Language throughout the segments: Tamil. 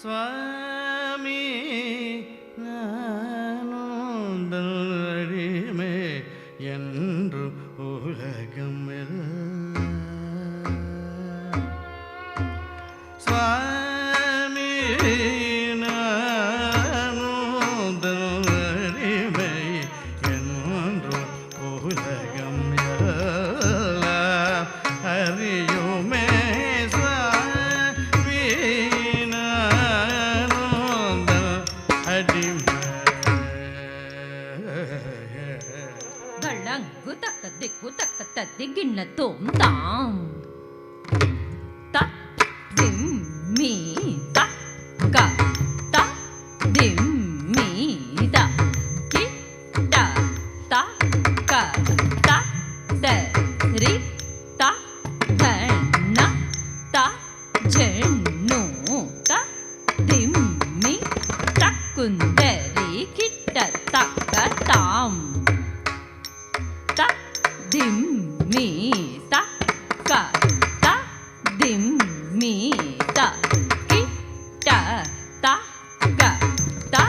சுவாமி நானோந்தடிமை என்று உலகம் சுவாமி நானோந்தடிமை என்று உலகம் அறியுமே ದಿಗಿಣ್ಣ ತೋಂ ತಾಂ ತ ದಿಂ ಮೀ ತ ಕ ತ ದಿಂ ಮೀ ದ ಕಿ ಟ ತ ಕ ತ ದ ರಿ ತ ಧ ನ ತ ಜಣ್ಣು ತ ದಿಂ ಮೀ ತ ಕುಂದರಿ ಕಿಟ್ಟ ತಕ್ಕ ತಾಂ ತ ದಿಂ ಮೀ ತ ಕ ತ ದಿಂ ಮೀ ತ ಕಿ ಟ ತ ಕ ತ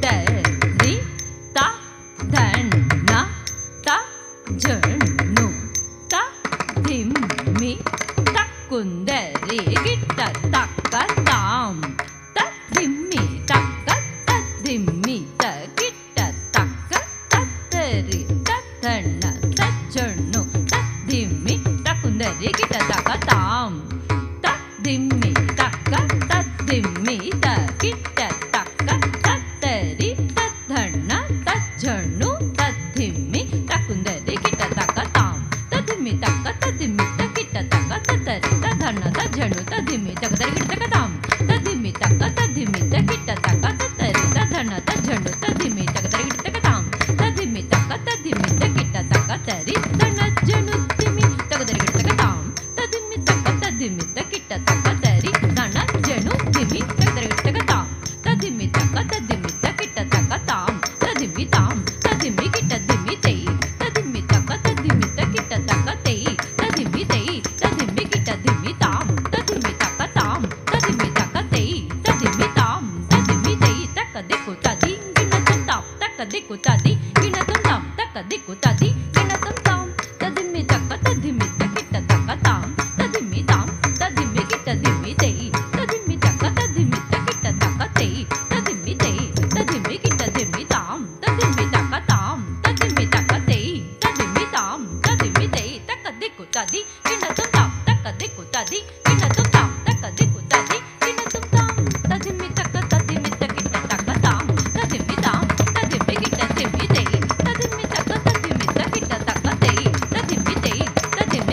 ದ ರಿ ತ ಧ ನ ತ ಜಣ್ಣು ತ ದಿಂ ಮೀ ತ ಕುಂದರಿ ಗಿಟ್ಟ ತಕ್ಕ ತಾಂ ತ ದಿಂ ಮೀ ತಕ್ಕ ತ ದಿಂ ಮೀ ತ ಗಿಟ್ಟ ತಕ್ಕ ತ ರಿ ತ ಧ ನ ತ ಜಣ್ಣು ತ ದಿಂ ಮೀ ತ ಕುಂದರಿ ಗಿಟ್ಟ ತಕ್ಕ ತಾಂ ತ ದಿಂ ಮೀ ತಕ್ಕ ತ ದಿಂ ಮೀ ತ ಗಿಟ್ಟ ತಕ್ಕ ತ ರಿ ತ ಧ ನ ತ ಜಣ್ಣು ತ ದಿಂ ಮೀ ತ ಕುಂದರಿ ಗಿಟ್ಟ ತಕ್ಕ ತಾಂ ತ ದಿಂ ಮೀ ತಕ್ಕ ತ ದಿಂ ಮೀ ತ ಗಿಟ್ಟ ತಕ್ಕ ತ ರಿ ತ ಧ ನ ತ ಜಣ್ಣು ತ ದಿಂ ಮೀ ತಕ್ಕ ಗಿಟ್ಟ ತಕ್ಕ ತಾಂ ತ ದಿಂ ಮೀ ತಕ್ಕ ತ ದಿಂ ಮೀ ತ ಗಿಟ್ಟ ತಕ್ಕ ತ ರಿ ತ ಧ ನ ತ ಜಣ್ಣು ತ ದಿಂ ಮೀ ತಕ್ಕ ಗಿಟ್ಟ ತಕ್ಕ ತಾಂ ತ ದಿಂ ಮೀ ತಕ್ಕ ತ ದಿಂ ಮೀ ತ ಗಿಟ್ಟ ತಕ್ಕ ತ ರಿ ತ ನ ಜಣ್ಣು ದಿಂ ಮೀ ತಕ್ಕ ಗಿಟ್ಟ ತಕ್ಕ ತಾಂ ತ ದಿಂ ಮೀ ತಕ್ಕ ತ ದಿಂ ಮೀ ತ ಗಿಟ್ಟ ತಕ್ಕ ತ ರಿ ತ ನ ಜಣ್ಣು ದಿಂ ಮೀ ತಕ್ಕ ಗಿಟ್ಟ ತಕ್ಕ ತಾಂ ತ ದಿಂ ಮೀ ತಕ್ಕ ತ ದಿಂ ಮೀ ತ ಗಿಟ್ಟ ತಕ್ಕ ತಾಂ ತ ದಿಂ ಮೀ ತಾಂ ತ ದಿಂ ಮೀ ಗಿಟ್ಟ ದಿಂ ಮೀ ತೈ ತ ದಿಂ ಮೀ ತಕ್ಕ ತ ದಿಂ ಮೀ ತ ಗಿಟ್ಟ ತಕ್ಕ ತೈ ತ ದಿಂ ಮೀ ತೈ ತ ದಿಂ ಮೀ ಗಿಟ್ಟ ದಿಂ ಮೀ ತಾಂ ತ ದಿಂ ಮೀ ತಕ್ಕ ತಾಂ ತ ದಿಂ ಮೀ ತಕ್ಕ ತೈ ತ ದಿಂ ಮೀ ತಾಂ ತ ದಿಂ ಮೀ ತೈ ತಕ್ಕ ದಿಕ್ಕು ತದಿ ಗಿಣ ತುಂ ತಾಂ ತಕ್ಕ ದಿಕ್ಕು ತದಿ ಗಿಣ ತುಂ ತಾಂ ತಕ್ಕ ದಿಕ್ಕು ತದಿ ಗಿಣ ತುಂ ತಾಂ ತ ದಿಂ ಮೀ ತಕ್ಕ ತ ದಿಂ ಮೀ ತ ಗಿಟ್ಟ ತಕ್ಕ ತಾಂ ತ ದಿಂ ಮೀ ತಾಂ ತ ದಿಂ ಮೀ ಗಿಟ್ಟ ದಿಂ ಮೀ ತೈ ತ ದಿಂ ಮೀ ತಕ್ಕ ತ ದಿಂ ಮೀ ತ ಗಿಟ್ಟ ತಕ್ಕ ತೈ ತ ದಿಂ ಮೀ ತೈ ತ ದಿಂ ಮೀ ಗಿಟ್ಟ ದಿಂ ಮೀ ತಾಂ ತ ದಿಂ ಮೀ ತಕ್ಕ ತಾಂ ತ ದಿಂ ಮೀ ತಕ್ಕ ತೈ ತ ದಿಂ ಮೀ ತಾಂ ತ ದಿಂ ಮೀ ತೈ ತಕ್ಕ ದಿಕ್ಕು ತದಿ ಗಿಣ ತುಂ ತಾಂ ತಕ್ಕ ದಿಕ್ಕು ತದಿ ಗಿಣ ತುಂ ತಾಂ ತಕ್ಕ ದಿಕ್ಕು ತದಿ ಗಿಣ ತುಂ ತಾಂ ತ ದಿಂ ಮೀ ತಕ್ಕ ತ ದಿಂ ಮೀ ತ ಗಿಟ್ಟ ತಕ್ಕ ತಾಂ ತ ದಿಂ ಮೀ ತಾಂ ತ ದಿಂ ಮೀ ಗಿಟ್ಟ ದಿಂ ಮೀ ತೈ ತ ದಿಂ ಮೀ ತಕ್ಕ ತ ದಿಂ ಮೀ ತ ಗಿಟ್ಟ ತಕ್ಕ ತೈ ತ ದಿಂ ಮೀ ತೈ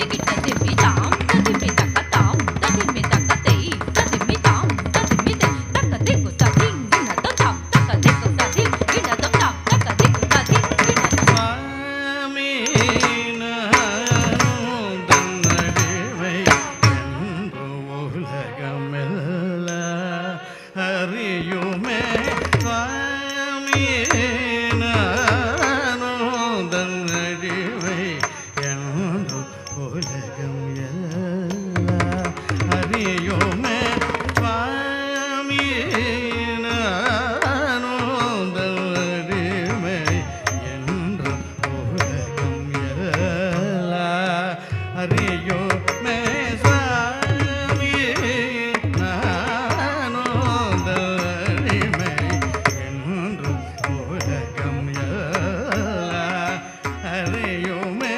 ತ ದಿಂ ಮೀ ಗಿಟ್ಟ ದಿಂ ಮೀ ತಾಂ ತ ದಿಂ ಮೀ ತಕ್ಕ ತಾಂ ತ ದಿಂ ಮೀ ತಕ್ಕ ತೈ ತ ದಿಂ ಮೀ ತಾಂ ತ ದಿಂ ಮೀ ತೈ ತಕ್ಕ ದಿಕ್ಕು ತದಿ ಗಿಣ ತುಂ ತಾಂ ತಕ್ಕ ದಿಕ್ಕು ತದಿ ಗಿಣ ತುಂ ತಾಂ ತಕ್ಕ ದಿಕ್ಕು ತದಿ ಗಿಣ ತುಂ சுவாமி நானோந்தடிமை என்று உலகமெல்லாம் அறியுமே சுவாமி நானோந்தடிமை என்று உலகம் எல்லாம் அறியுமே சுவாமி நானோந்தடிமை என்று உலகம் எல்லாம் அறியுமே சுவாமி நானோந்தடிமை என்று உலகம் எல்லாம் அறியுமே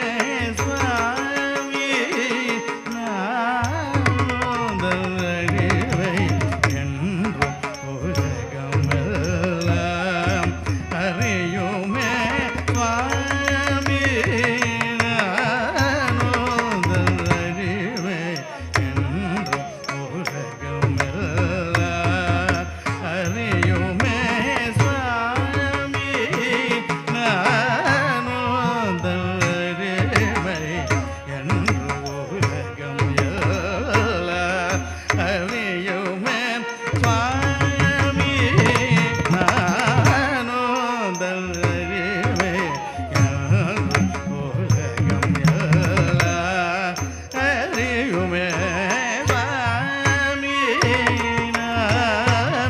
சுவாமி நானோந்தடிமை என்று உலகம் எல்லாம் அறியுமே சுவாமி நானோந்தடிமை என்று உலகம் எல்லாம் அறியுமே சுவாமி நானோந்தடிமை என்று உலகம் எல்லாம் அறியுமே சுவாமி நானோந்தடிமை என்று உலகம் எல்லாம் அறியுமே சுவாமி நானோந்தடிமை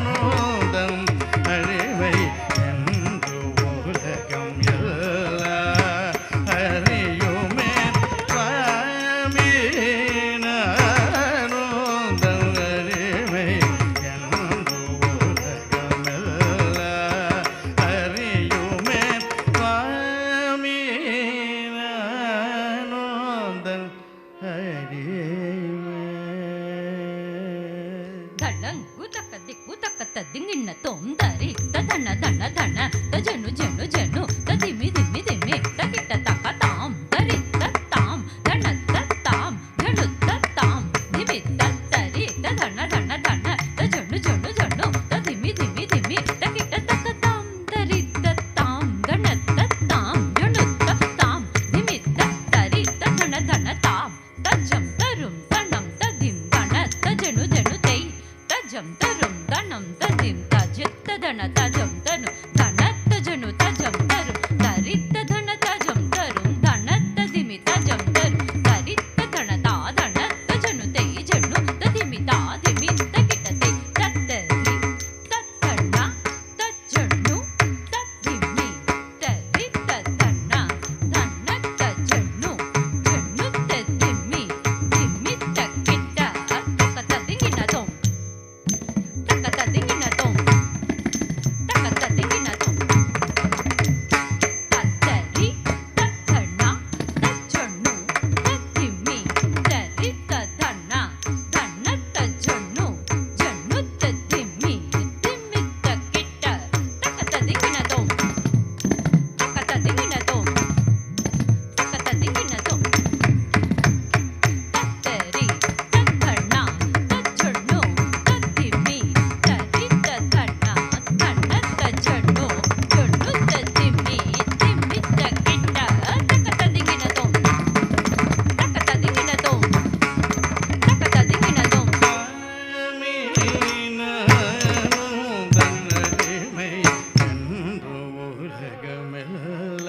உலகமெல்ல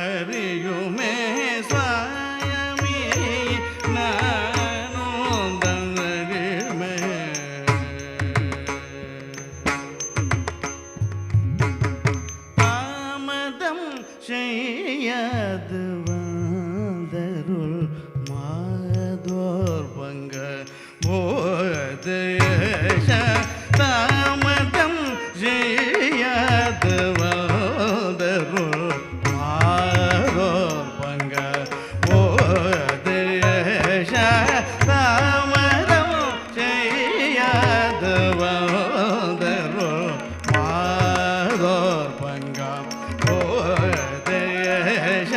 அறியுமே சுவாமி நானும் தன்னடிமை தாமதம் செய்யாது வந்தருள் மாதோர் பங்க போதேஷ தாமதம் செய்யாது வந்தருள் மாதோர் பங்க போதேஷ தாமதம் செய்யாது வந்தருள் மாதோர் பங்க போதேஷ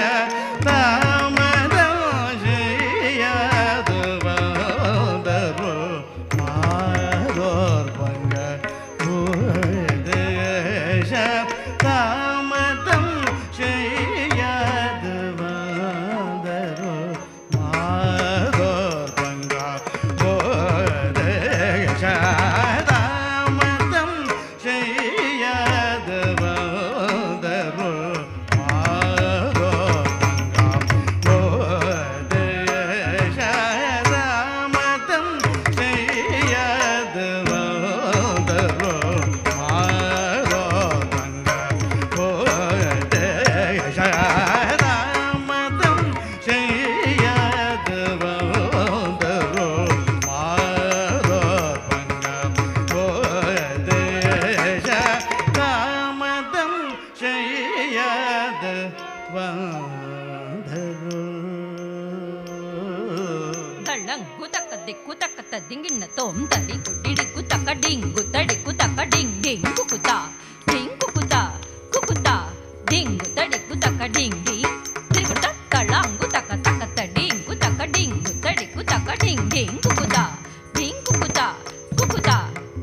தாமதம் செய்யாது வந்தருள் மாதோர் பங்க போதேஷ தாமதம் செய்யாது வந்தருள் மாதோர் பங்க போதேஷ தாமதம் செய்யாது வந்தருள் மாதோர் பங்க போதேஷ தாமதம் செய்யாது வந்தருள் மாதோர் பங்க போதேஷ தாமதம் செய்யாது வந்தருள் மாதோர் பங்க போதேஷ தாமதம் செய்யாது வந்தருள் தள்ளங்கு தக்க திக்கு தக்கத்த திங்கிண்ண தோம் தடி குட்டிடிக்கு தக்க டிங்கு தடிக்கு தக்க டிங் டிங்கு குத்தா டிங்கு குத்தா குக்குத்தா டிங்கு தடிக்கு தக்க டிங் டிங் திரிகுத்த தள்ளங்கு தக்க தக்கத்த டிங்கு தக்க டிங்கு தடிக்கு தக்க டிங் டிங்கு குத்தா டிங்கு குத்தா குக்குத்தா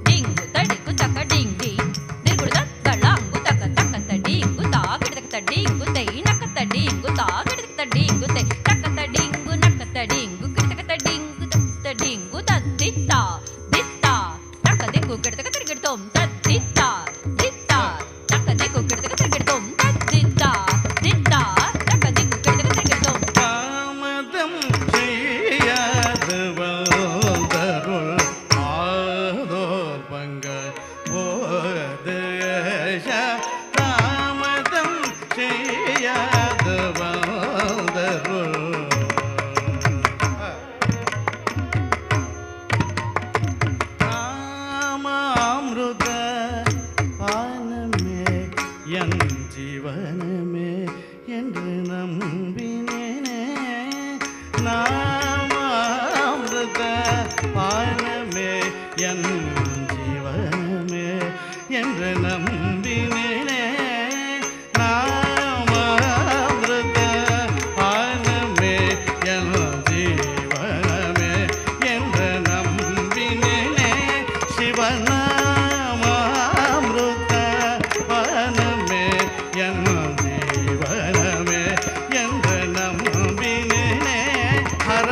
டிங்கு தடிக்கு தக்க டிங் டிங் திரிகுத்த தள்ளங்கு தக்க தக்கத்த டிங்கு தா கிடதக்க டிங்கு தை நக்கத்த டிங்கு தா கிடதக்க டிங்கு தை தக்கத்த டிங்கு நக்கத்த டிங்கு கிடதக்க டிங்கு தத்த டிங்கு தத்தித்தா தித்தா தக்க டிங்கு கிடதக்க திரிகிடதோம் தத்தித்தா தித்தா தக்க டிங்கு கிடதக்க திரிகிடதோம் தத்தித்தா தித்தா தக்க டிங்கு கிடதக்க திரிகிடதோம் தாமதம் செய்யாது வந்தருள் மாதோர் பங்க போதேஷ தாமதம் செய்யாது வந்தருள் நாமாமிருத பானமே என் ஜீவனமே என்று நம்பினேனே நாமாமிருத பானமே என் ஜீவனமே என்று நம்பினேனே நாமாமிருத பானமே என் ஜீவனமே என்று நம்பினேனே சிவநாமாமிருத பானமே என் ஜீவனமே என்று நம்பினேனே ஹர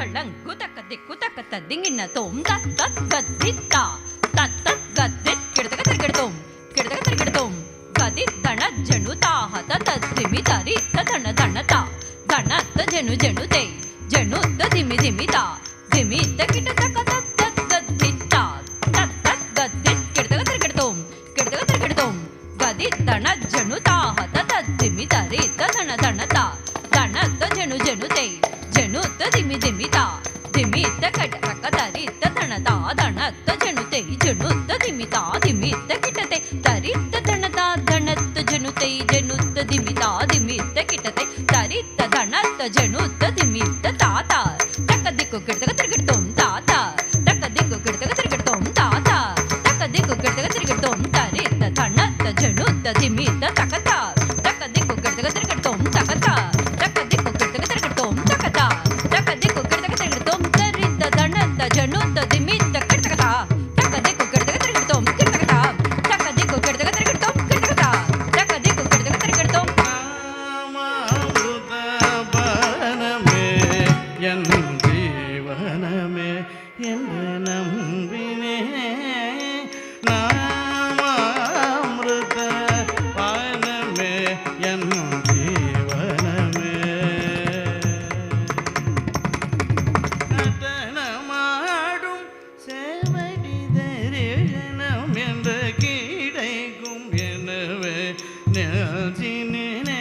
ತಳಂಕು ತಕ್ಕ ದಿಕ್ಕು ತಕ್ಕ ತದ್ದಿಂಗಿನ್ನ ತೋಂ ತತ್ ತತ್ ಗದ್ದಿತ್ತ ತತ್ ತತ್ ಗದ್ದಿತ್ ಕಿಡತಕ ತಿರ್ಗಿಡ್ತೋಂ ಕಿಡತಕ ತಿರ್ಗಿಡ್ತೋಂ ಗದಿ ದಣ ಜಣು ತಾಹತ ತದ್ದಿಮಿ ತರಿ ತಣ ದಣತ ದಣತ ಜಣು ಜಣು ತೇ ಜಣು ತ ದಿಮಿ ದಿಮಿ ತಾ ದಿಮಿ ತ ಕಿಡತಕ ತತ್ ತತ್ ಗದ್ದಿತ್ತ ತತ್ ತತ್ ಗದ್ದಿತ್ ಕಿಡತಕ ತಿರ್ಗಿಡ್ತೋಂ ಕಿಡತಕ ತಿರ್ಗಿಡ್ತೋಂ ಗದಿ ದಣ ಜಣು ತಾಹತ ತದ್ದಿಮಿ ತರಿ ತಣ ದಣತ ದಣತ ಜಣು ಜಣು ತೇ ಜಣು ತ ದಿಮಿ ದಿಮಿ ತಾ ದಿಮಿ ತ ಕಟಕ ತರಿ ತಣತ ದಣತ ಜಣು ತೇ ಜಣು ತ ದಿಮಿ ತಾ ದಿಮಿ ತ ಕಿಟತೆ ತರಿ ತಣತ ದಣತ ಜಣು ತೇ ಜಣು ತ ದಿಮಿ ತಾ ದಿಮಿ ತ ಕಿಟತೆ ತರಿ ದಣತ ಜಣು ತ ದಿಮಿ ತ ತಾತ ತಕ್ಕ ದಿಕ್ಕು ಕಿಡತಕ ತಿರ್ಗಿಡ್ತೋಂ ತಾತ ತಕ್ಕ ದಿಕ್ಕು ಕಿಡತಕ ತಿರ್ಗಿಡ್ತೋಂ ತಾತ ತಕ್ಕ ದಿಕ್ಕು ಕಿಡತಕ ತಿರ್ಗಿಡ್ತೋಂ ತರಿ ದಣತ ಜಣು ತ ದಿಮಿ ತ ತಕತ ತಕ್ಕ ದಿಕ್ಕು ಕಿಡತಕ ತಿರ್ಗಿಡ್ತೋಂ ತಕತ ತಕ್ಕ ದಿಕ್ಕು ಕಿಡತಕ ತಿರ್ಗಿಡ್ತೋಂ ತಕತ ತಕ್ಕ ದಿಕ್ಕು ಕಿಡತಕ ತಿರ್ಗಿಡ್ತೋಂ ತರಿ ದಣತ ಜಣು ತ ದಿಮಿ ತ ಕಿಡತಕ ತಕ್ಕ ದಿಕ್ಕು ಕಿಡತಕ ತಿರ್ಗಿಡ್ತೋಂ ಕಿಡತಕ ತಕ್ಕ ದಿಕ್ಕು ಕಿಡತಕ ತಿರ್ಗಿಡ್ತೋಂ ಕಿಡತಕ ತಕ್ಕ ದಿಕ್ಕು ಕಿಡತಕ ತಿರ್ಗಿಡ್ತೋಂ நாமாமிருத பானமே என் ஜீவனமே என்று நம்பினே நாமாமிருத பானமே என் ஜீவனமே நடனமாடும் சேவடி தரிசனம் என்று கிடைக்கும் எனவே நெஞ்சினே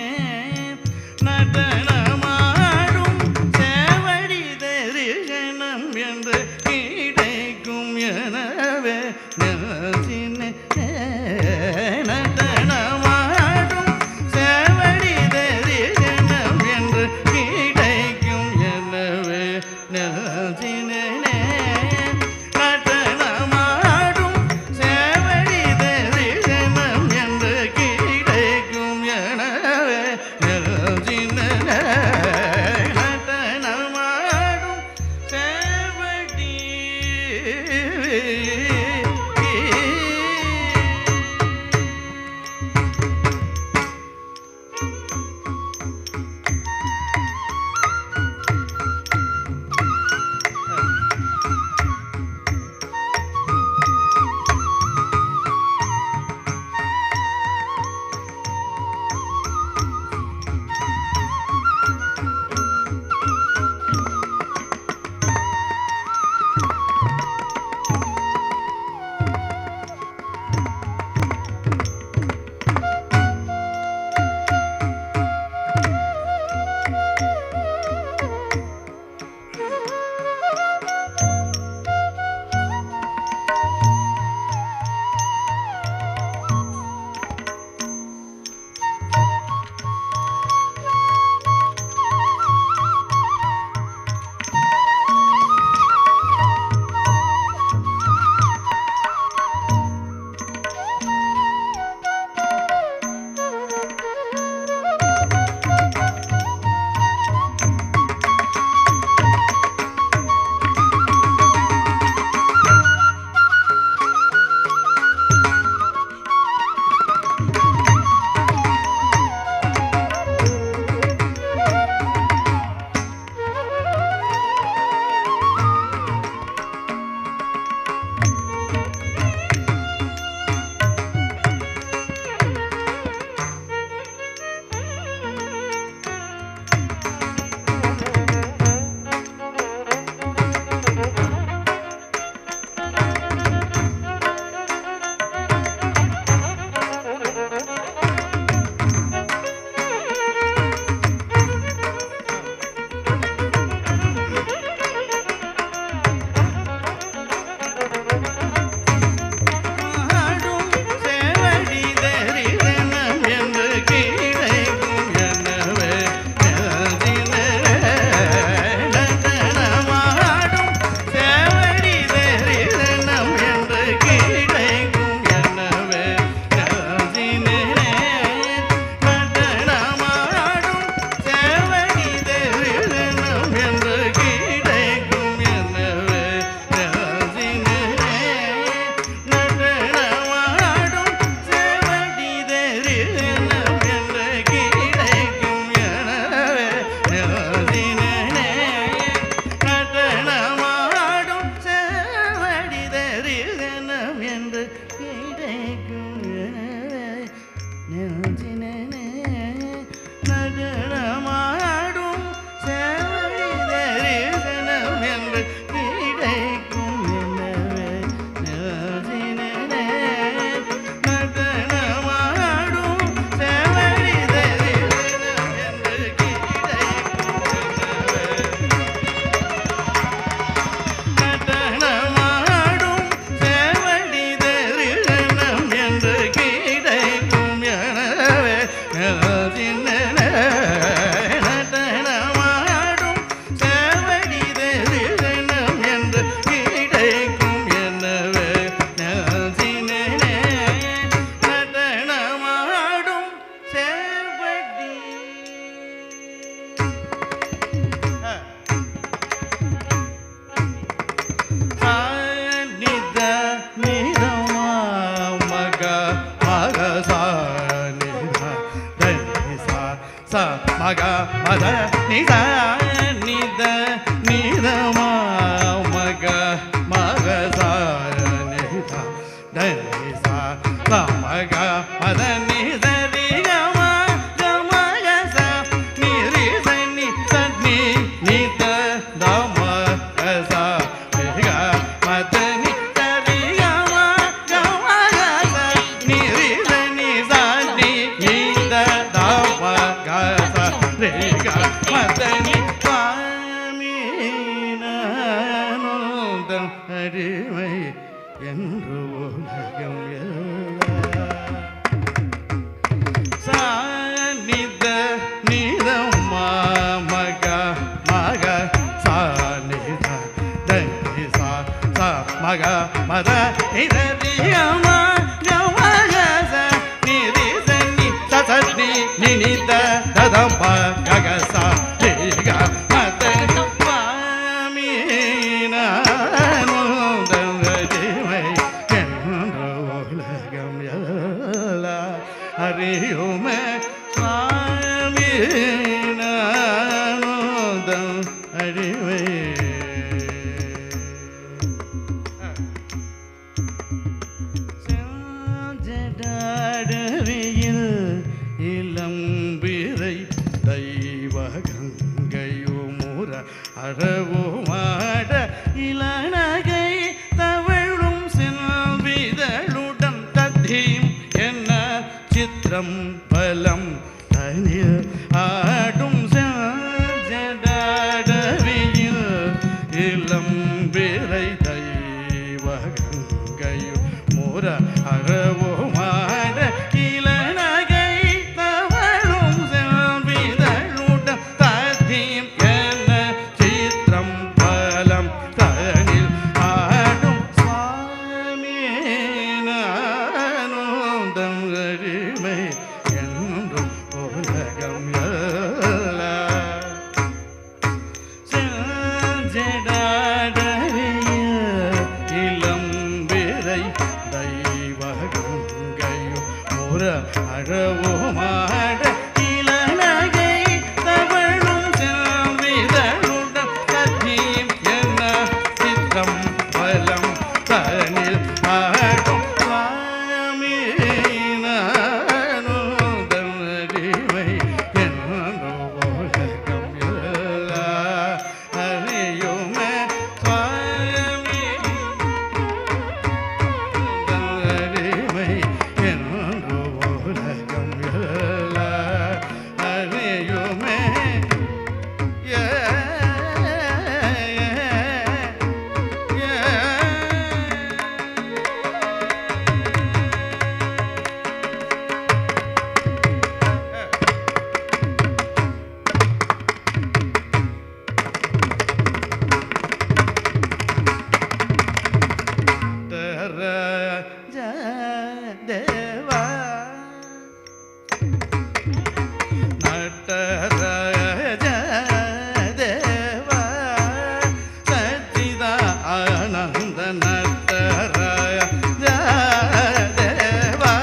நடனமாடும் சேவடி தரிசனம் என்று கிடைக்கும் எனவே நெஞ்சினே நடனமாடும் சேவடி தரிசனம் என்று கிடைக்கும் எனவே நெஞ்சினே நடனமாடும் சேவடி தரிசனம் என்று கிடைக்கும் என நெஞ்சினே நடனமாடும் சேவடி தரிசனம் என்று கிடைக்கும் என்னவே நெஞ்சினே நடனமாடும் சேவடி தரிசனம் என்று கிடைக்கும் நடனமாடும் சேவடி தரிசனம் என்று கிடைக்கும் எனவே நடனமாடும் சேவடி தரிசனம் என்று கிடைக்கும் எனவே நடனமாடும் சேவடி சாநித நிதமா மக மக சாநித தனி சா மக மத நித நித நிதமா மக மக சாநித தனி சா மக மத நித ரிகம கமக சா நிரி சனி சனி நித தம கசா ரிக மதனி தரிகம கமக சா நிரி சனி சனி நித தம கசா ரிக மதனி சுவாமிநானந்தம் அடிமை என்று உலகம் சாநித நிதம் மக மக சாநித தனி சா மக மத நித ரிகம கமக சா நிரி சனி சனி நினித ததம் கக சா ரிக மதனி சுவாமிநானந்தம் அடிமை என்று உலகம் எல்லாம் அறியுமே சுவாமிநானந்தம் அடிமை செஞ்சடாடவியில் இளம்பிறை தெய்வ கங்கையுமுற அறவுமாட இளநகை தவழும் செல்விதழுடன் தத்தீம் என்ன சித்திரம் பலம் தனில் ஆடும் செஞ்சடாடவியில் இளம்பிறை தெய்வ கங்கையு முற அறவுமாட இளநகை தவழும் செல்விதழுடன் தத்தீம் என்ன சித்திரம் பலம் தனில் ஆடும் சுவாமிநானந்தம் அடிமை என்றும் உலகம் எல்லாம் செஞ்சடாடவியில் இளம்பிறை தெய்வ கங்கையும் முற அழவுமாட இளநகை தவழும் செல்விதழுடன் தத்தீம் என்ன சித்தம் பலம் தனில் ஆடும் சுவாமிநானந்தம் அடிமை என்று உலகம் எல்லாம் அறியுமே சுவாமிநானந்தம் அடிமை என்று உலகம் எல்லாம் அறியுமே தேவா நட்டராஜ தேவா சச்சிதா ஆனந்த நட்டராஜ தேவா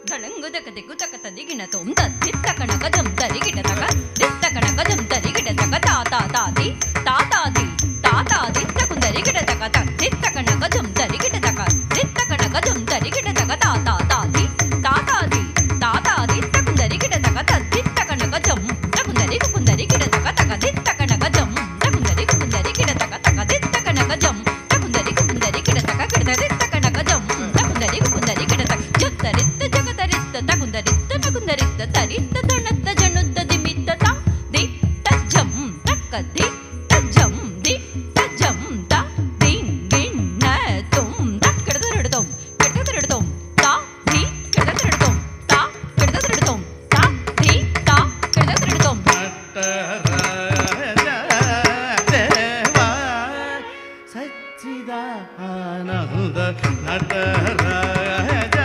தளங்குதக திகுதக ததிகின தொம் தத்தித்தகன கஜம் தரிகிட தக தித்தகன கஜம் தரிகிட தக தாதா தாதி தாதாதி தாதாதி தகுந்தரிகிட தக தித்தகன கஜம் தரிகிட தக தித்தகன கஜம் தரிகிட தக தாதா தாதி தாதா ತಗುಂದರಿತ್ತ ನಗುಂದರಿತ್ತ ತರಿತ್ತ ತಣತ್ತ ಜಣುತ್ತ ದಿಮಿತ್ತ ತ ದಿಟ್ಟ ಜಂ ತಕ್ಕ ದಿಟ್ಟ ಜಂ ದಿಟ್ಟ ಜಂ ತ ದಿಂಗಿಣ್ಣ ತುಂ ತಕ್ಕಡದರಡತೊಂ ಕೆಡದರಡತೊಂ ತಾ ಧಿ ಕೆಡದರಡತೊಂ ತಾ ಕೆಡದರಡತೊಂ ತಾ ಧಿ ತಾ ಕೆಡದರಡತೊಂ ನಟರಾಜ ದೇವ ಸಚ್ಚಿದಾನಂದ ನಟರಾಜ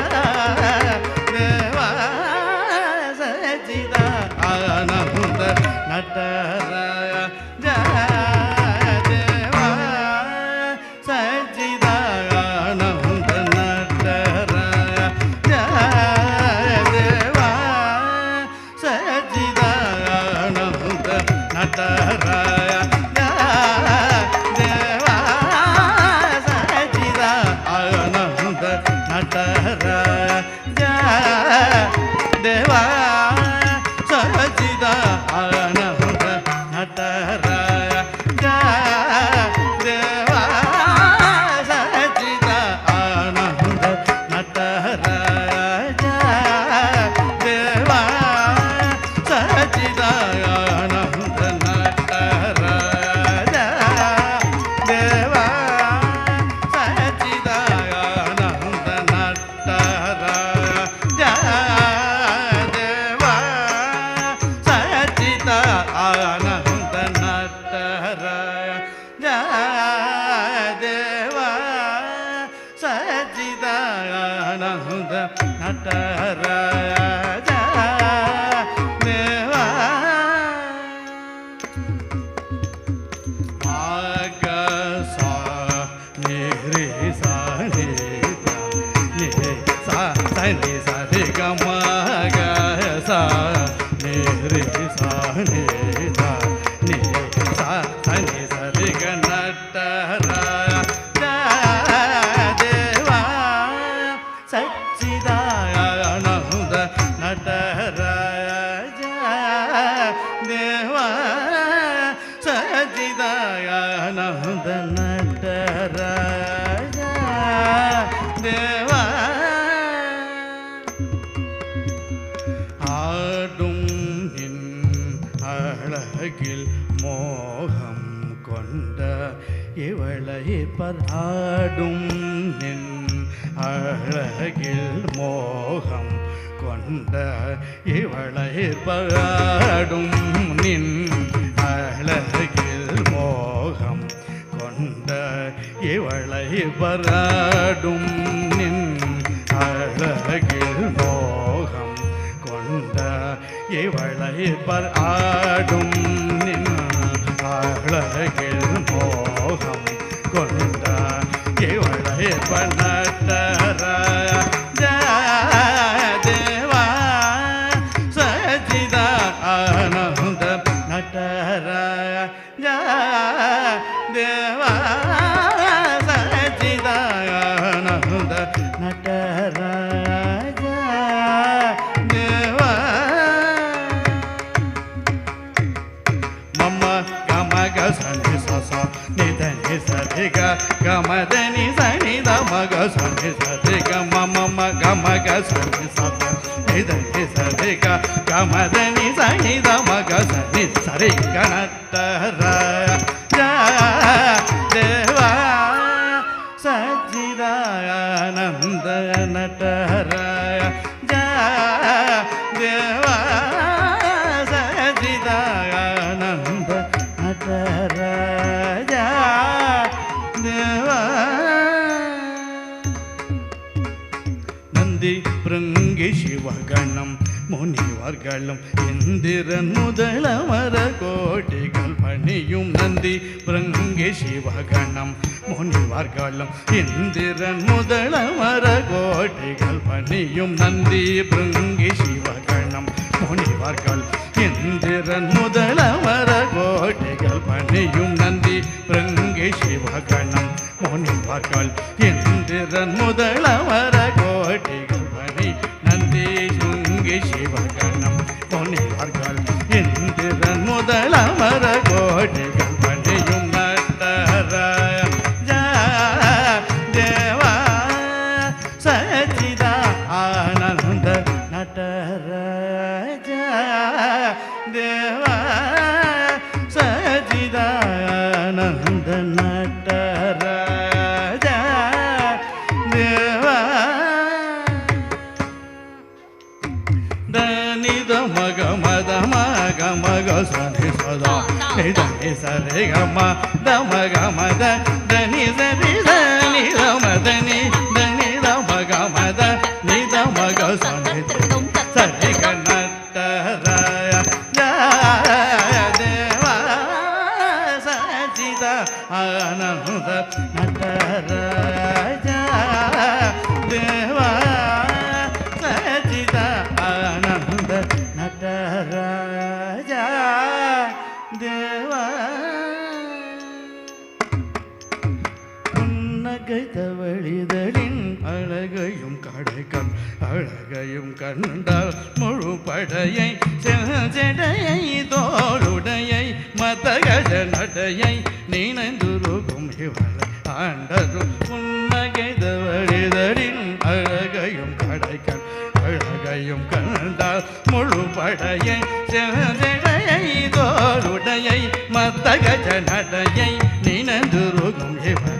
ದೇವ ಸಚ್ಚಿದಾನಂದ ನಟರಾಜ ದೇವ ಸಚ್ಚಿದಾನಂದ ನಟರಾಜ ದೇವ ಸಚ್ಚಿದಾನಂದ ನಟರಾಜ ದೇವ ಸಚ್ಚಿದಾನಂದ ನಟರಾಜ ದೇವ ಸಚ್ಚಿದಾನಂದ ನಟರಾಜ ದೇವ ಸಚ್ಚಿದಾನಂದ ನಟರಾಜ ದೇವ ಸಚ್ಚಿದಾನಂದ ನಟರಾಜ ದೇವ ಸಚ್ಚಿದಾನಂದ ನಟರಾಜ ದೇವ ಸಚ್ಚಿದಾನಂದ ನಟರಾಜ ದೇವ ಸಚ್ಚಿದಾನಂದ ನಟರಾಜ ದೇವ ಆಗ ಸಾ ನಿಹ್ರಿ ಸಾ ನಿ ಸಾ ಸನಿ ಸರಿ ಗಮ ಗ ಸಾ ನಿಹ್ರಿ ಸಾ ನಿ ಸಾ ಸನಿ ಸರಿ ಗ ನಟರಾಜ ದೇವ ಸಚ್ಚಿದಾನಂದ ನಟರಾಜ ದೇವ ಸಚ್ಚಿದಾನಂದ ನಟರಾಜ ದೇವ ஆடும் நின் அழகில் மோகம் கொண்ட இவளை பராடும் நின் அழகில் மோகம் கொண்ட இவளை பராடும் நின் அழகில் மோகம் கொண்ட இவளை பராடும் நின் அழகில் மோகம் கொண்ட இவளை பராடும் நின் அழகில் மோகம் கொண்ட இவளை நட்டராஜ தேவ சச்சிதானந்த நட்டராஜ தேவ சச்சிதானந்த நட்டராஜ தேவ மம கம க சனி சச நிதனி சரி க கம தனி சனி த மக சனி சரி க மம ம கம க சனி சச நிதனி சரி க கம தனி சனி த மக சனி சரி க நட்டராஜ தேவ சச்சிதானந்த நட்டராஜ தேவ சச்சிதானந்த நட்டராஜ தேவ நந்தி பிருங்கி சிவகணம் முனிவர்களும் இந்திரன் முதலமர கோட்டிகள் பணியும் நந்தி பிருங்கி சிவகணம் முனிவர்களும் இந்திரன் முதலமர கோட்டிகள் பணியும் நந்தி பிருங்கி சிவகணம் முனிவர்கள் இந்திரன் முதலமர கோட்டிகள் பணியும் நந்தி பிருங்கி சிவகணம் முனிவர்கள் இந்திரன் முதலமர கோட்டிகள் பணி நந்தி சுங்கி சிவகணம் முனிவர்கள் இந்திரன் முதலமர கோட்டிகள் பணியும் நட்டராஜ தேவ சச்சிதானந்த நட்ட ಧನಿ ದಮ ಗಮ ದಮ ಗಮ ಗ ಸನಿ ಸದಾ ನಿ ಧನಿ ಸರಿ ಗಮ ದಮ ಗಮ ಧನಿ ಸರಿ ಧನಿ ದಮ ಧನಿ ಧನಿ ದಮ ಗಮ ಧನಿ ದಮ ಗ ಸನಿ ಸರಿ ಕನ್ನಡರಾಯ ಜಯ ದೇವ ಸಚಿದ ಆನಂದ ನಟರಾಜ ದೇವ ಸಚಿದ ಆನಂದ ನಟರಾಜ ದೇವ புன்னகைத்தவழிதழின் அழகையும் கடைக்கண் அழகையும் கண்டால் முழு படையை செஞ்சடையை தோளுடையை மதகஜ நடையை நினைந்துருகும் இவளை ஆண்டரும் புன்னகைத்தவழிதழின் அழகையும் கடைக்கண் அழகையும் கண்டால் முழு படையை செஞ்சடையை தோளுடையை மதகஜ நடையை நினைந்துருகும் இவளை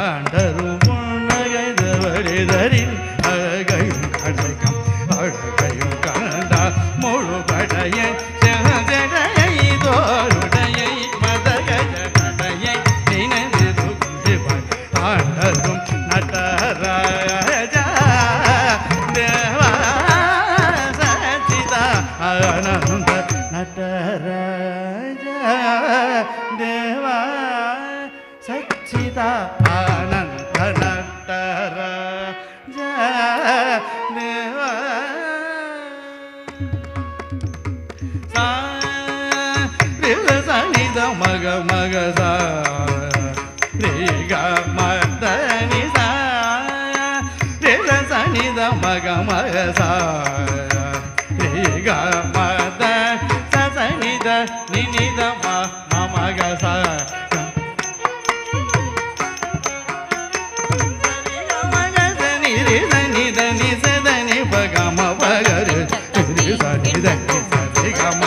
ஆண்டரும் புன்னகைத்தவழிதழின் அழகையும் கடைக்கம் அழகையும் கண்டால் முழு படையை செஞ்சடையை தோளுடையை மதகஜ நடையை நினைந்திருக்கும் இவள் ஆண்டரும் நட்டராஜா தேவா சச்சிதா ஆனந்த நட்டராஜா தேவா சச்சிதா ஆனந்த நட்டராஜ தேவா சா ரில சனித மக மக சா ரே க மத நி சா ரில சனித மக மக சா ரே க மத ச சனித நி நித ம மக சா ధని సదని పగమ పగరు సని ధని సరి గమ